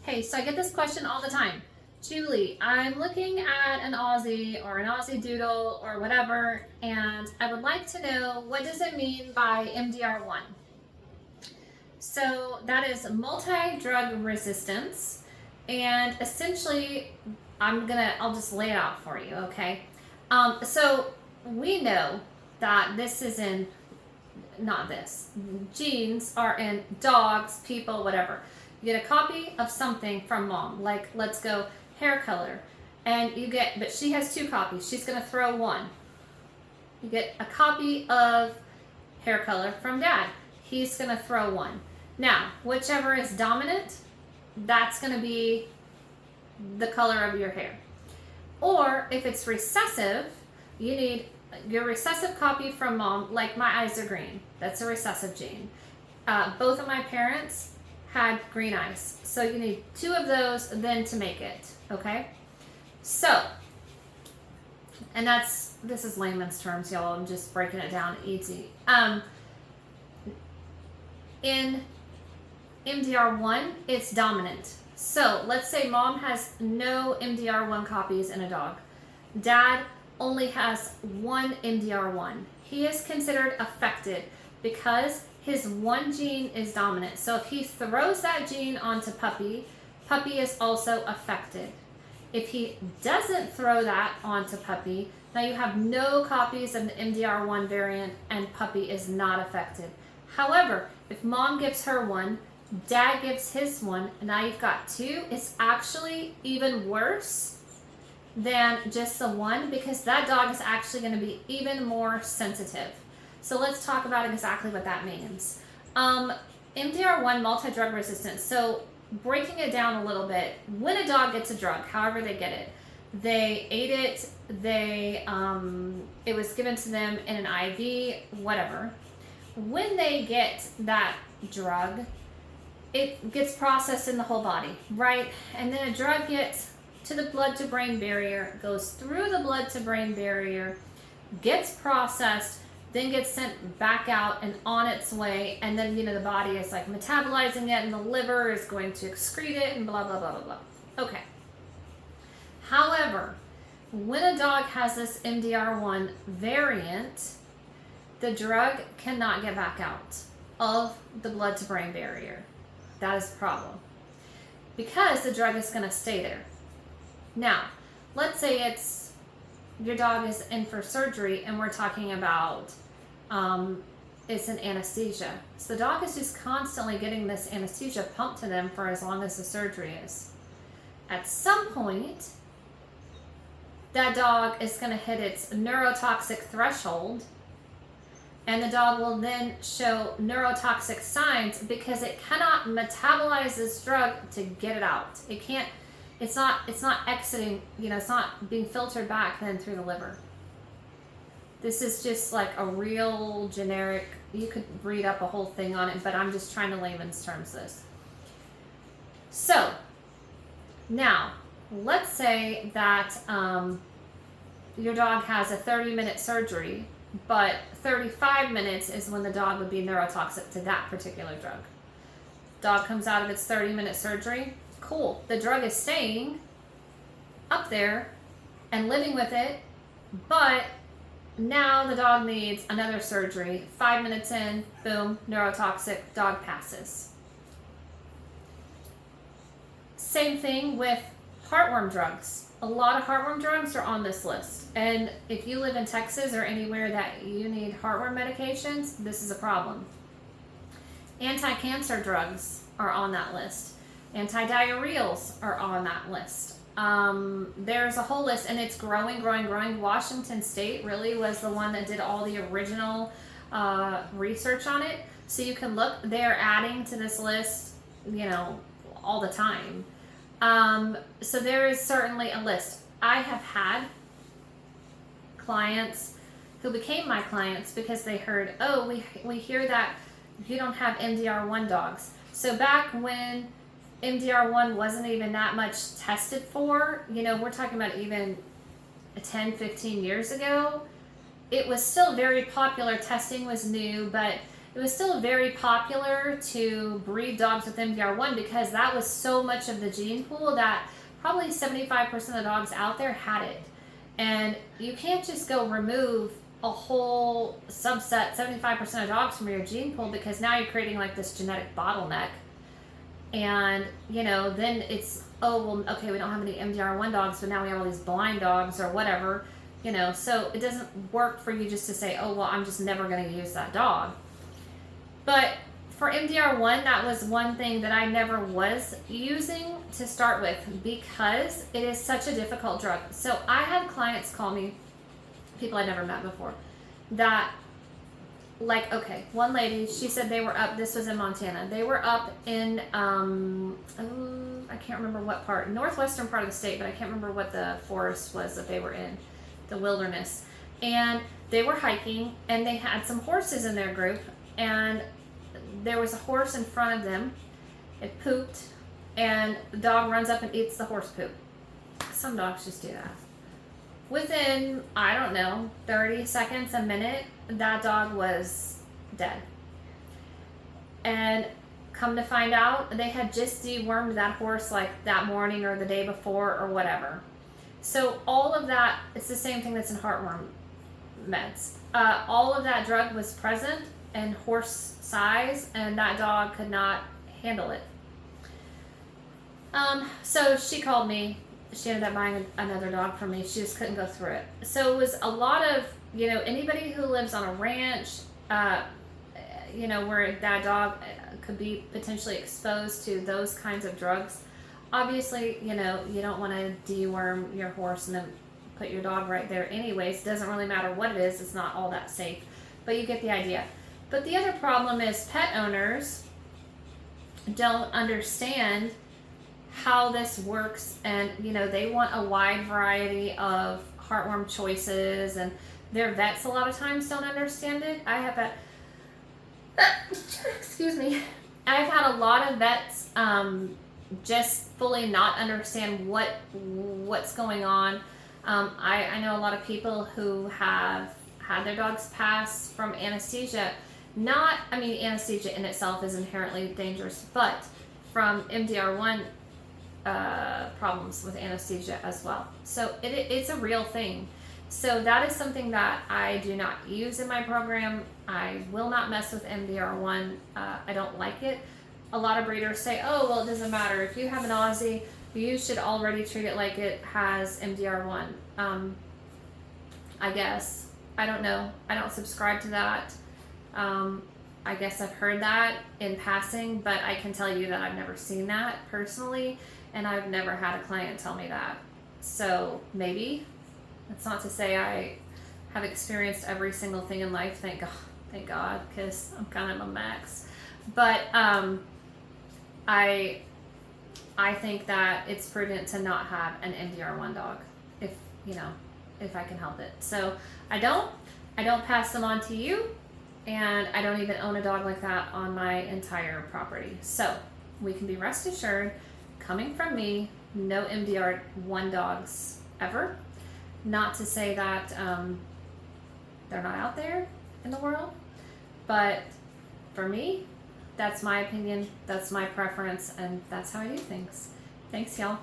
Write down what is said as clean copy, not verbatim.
Hey, so I get this question all the time. Julie, I'm looking at an Aussie or an Aussie Doodle or whatever, and I would like to know, what does it mean by MDR1? So that is multi-drug resistance, and essentially, I'll just lay it out for you, okay? So we know that this is in, not this, genes are in dogs, people, whatever. You get a copy of something from mom, like let's go hair color, and but she has two copies. She's gonna throw one. You get a copy of hair color from dad. He's gonna throw one. Now, whichever is dominant, that's gonna be the color of your hair. Or if it's recessive, you need your recessive copy from mom, like my eyes are green. That's a recessive gene. Both of my parents had green eyes. So you need two of those then to make it, okay? So, and this is layman's terms, y'all. I'm just breaking it down easy. In MDR1, it's dominant. So let's say mom has no MDR1 copies in a dog. Dad only has one MDR1. He is considered affected because his one gene is dominant. So if he throws that gene onto puppy, puppy is also affected. If he doesn't throw that onto puppy, now you have no copies of the MDR1 variant and puppy is not affected. However, if mom gives her one, dad gives his one, and now you've got two, it's actually even worse than just the one, because that dog is actually going to be even more sensitive. So let's talk about exactly what that means. MDR1 multi-drug resistance. So breaking it down a little bit, when a dog gets a drug, however they get it, they ate it, it was given to them in an IV, whatever. When they get that drug, it gets processed in the whole body, right? And then a drug gets to the blood to brain barrier, goes through the blood to brain barrier, gets processed, then gets sent back out and on its way, and then the body is like metabolizing it, and the liver is going to excrete it, and blah blah blah blah blah. Okay. However, when a dog has this MDR1 variant, the drug cannot get back out of the blood to brain barrier. That is the problem, because the drug is going to stay there. Now, let's say your dog is in for surgery, and we're talking about it's an anesthesia. So the dog is just constantly getting this anesthesia pumped to them for as long as the surgery is. At some point, that dog is going to hit its neurotoxic threshold, and the dog will then show neurotoxic signs because it cannot metabolize this drug to get it out. It can't. It's not exiting, it's not being filtered back then through the liver. This is just like a real generic, you could read up a whole thing on it, but I'm just trying to layman's terms this. So, now, let's say that your dog has a 30-minute surgery, but 35 minutes is when the dog would be neurotoxic to that particular drug. Dog comes out of its 30-minute surgery. Cool. The drug is staying up there and living with it, but now the dog needs another surgery. 5 minutes in, boom, neurotoxic, dog passes. Same thing with heartworm drugs. A lot of heartworm drugs are on this list. And if you live in Texas or anywhere that you need heartworm medications, this is a problem. Anti-cancer drugs are on that list. Antidiarrheals are on that list. There's a whole list, and it's growing. Washington State really was the one that did all the original research on it. So you can look, they're adding to this list, all the time. So there is certainly a list. I have had clients who became my clients because they heard, oh, we hear that you don't have MDR1 dogs. So back when MDR1 wasn't even that much tested for, we're talking about even 10, 15 years ago, it was still very popular. Testing was new, but it was still very popular to breed dogs with MDR1 because that was so much of the gene pool that probably 75% of the dogs out there had it. And you can't just go remove a whole subset, 75% of dogs from your gene pool, because now you're creating like this genetic bottleneck. And, you know, then it's, oh, well, okay, we don't have any MDR1 dogs, but now we have all these blind dogs or whatever, you know. So it doesn't work for you just to say, oh, well, I'm just never going to use that dog. But for MDR1, that was one thing that I never was using to start with because it is such a difficult drug. So I had clients call me, people I'd never met before, that, like, okay, one lady, she said they were up, this was in Montana, they were up in, I can't remember what part, northwestern part of the state, but I can't remember what the forest was that they were in, the wilderness. And they were hiking, and they had some horses in their group, and there was a horse in front of them. It pooped, and the dog runs up and eats the horse poop. Some dogs just do that. Within, I don't know, 30 seconds, a minute, that dog was dead. And come to find out, they had just dewormed that horse like that morning or the day before or whatever. So all of that, it's the same thing that's in heartworm meds. All of that drug was present in horse size, and that dog could not handle it. So she called me. She ended up buying another dog from me. She just couldn't go through it. So it was a lot of, you know, anybody who lives on a ranch, you know, where that dog could be potentially exposed to those kinds of drugs. Obviously, you know, you don't want to deworm your horse and then put your dog right there anyways. It doesn't really matter what it is. It's not all that safe. But you get the idea. But the other problem is pet owners don't understand how this works, and you know, they want a wide variety of heartworm choices, and their vets a lot of times don't understand it. I have had excuse me, I've had a lot of vets just fully not understand what's going on. I know a lot of people who have had their dogs pass from anesthesia. I mean, anesthesia in itself is inherently dangerous, but from MDR1 problems with anesthesia as well. So it's a real thing. So that is something that I do not use in my program. I will not mess with MDR1. I don't like it. A lot of breeders say, oh, well, it doesn't matter. If you have an Aussie, you should already treat it like it has MDR1. I guess. I don't know. I don't subscribe to that. I guess I've heard that in passing, but I can tell you that I've never seen that personally, and I've never had a client tell me that. So maybe. That's not to say I have experienced every single thing in life, thank God, because I'm kind of a max. But I think that it's prudent to not have an MDR1 dog if I can help it. So I don't pass them on to you, and I don't even own a dog like that on my entire property. So we can be rest assured, coming from me, no MDR1 dogs ever. Not to say that they're not out there in the world, but for me, that's my opinion, that's my preference, and that's how I do things. Thanks, y'all.